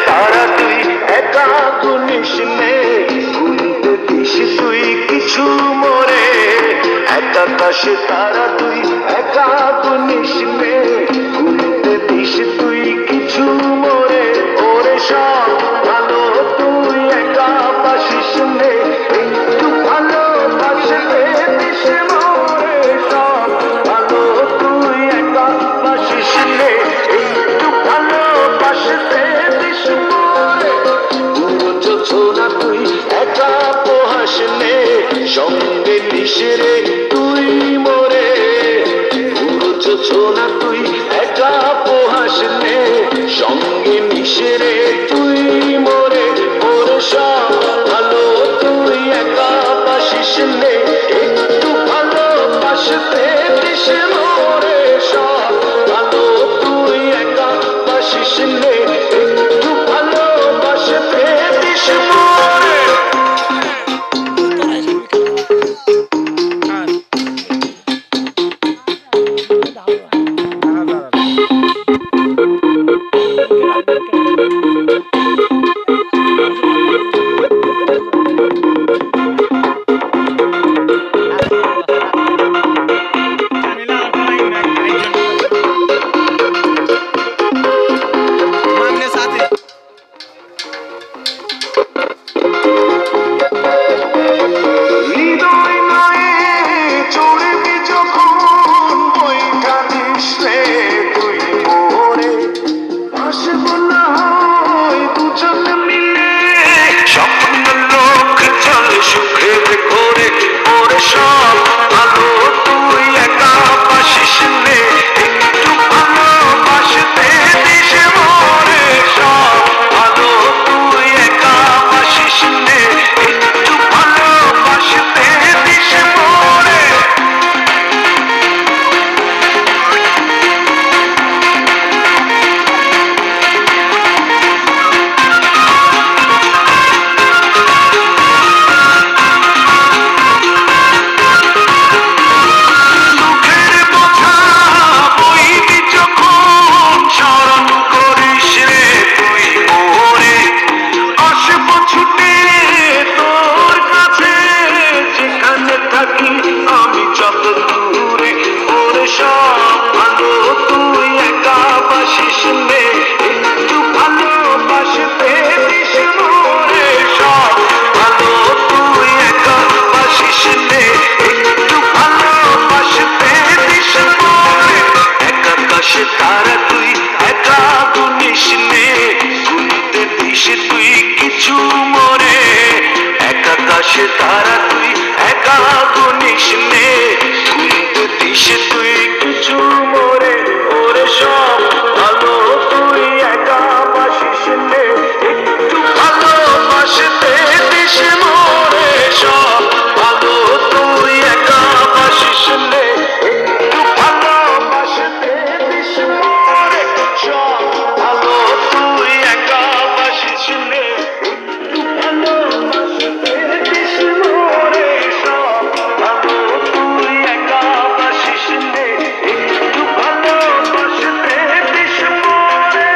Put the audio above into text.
তারা তুই একা গুনিস নে, গুনতে দিস তুই কিছু মোরে। একাকাশ তারা তুই একা গুনিস নে, গুনতে দিস তুই কিছু মোরে। ওরে সব ভালো তুই একা বাসিস নে, একটু ভালোবাসতে দিস মোরে। সব ভালো তুই একা বাসিস নে, একটু ভালোবাসতে দিস মোরে। বুঝছো না তুই একা পোহাস নে, সঙ্গে নিস রে তুই মোরে। বুঝছো না তুই একা পোহাস নে, সঙ্গে নিস রে তুই মোরে। ওরে সব ভালো তুই একা বাসিস নে, একটু ভালোবাসতে দিস মোরে। সব ভালো তুই একা বাসিস নে, একটু ভালোবাসতে দিস মোরে। আমি যত দূরে, ওরে সব ভালো তুই একা বাসিস নে, একটু ভালোবাসতে দিস মোরে। সব ভালো তুই একা বাসিস নে, একটু ভালোবাসতে দিস মোরে। একাকাশ তারা তুই একা গুনিস নে, গুনতে দিস তুই কিছু মোরে। একাকাশ তারা তুই একা গুনিস নে, গুনতে দিস তুই কিছু মোরে। ওরে সব ভালো তুই একা বাসিস নে, একটু ভালোবাসতে দিস মোরে। সব ভালো তুই একা বাসিস নে, একটু ভালোবাসতে দিস মোরে। সব ভালো তুই একা বাসিস নে, একটু ভালোবাসতে দিস মোরে। সব ভালো তুই একা বাসিস নে, একটু ভালোবাসতে দিস মোরে।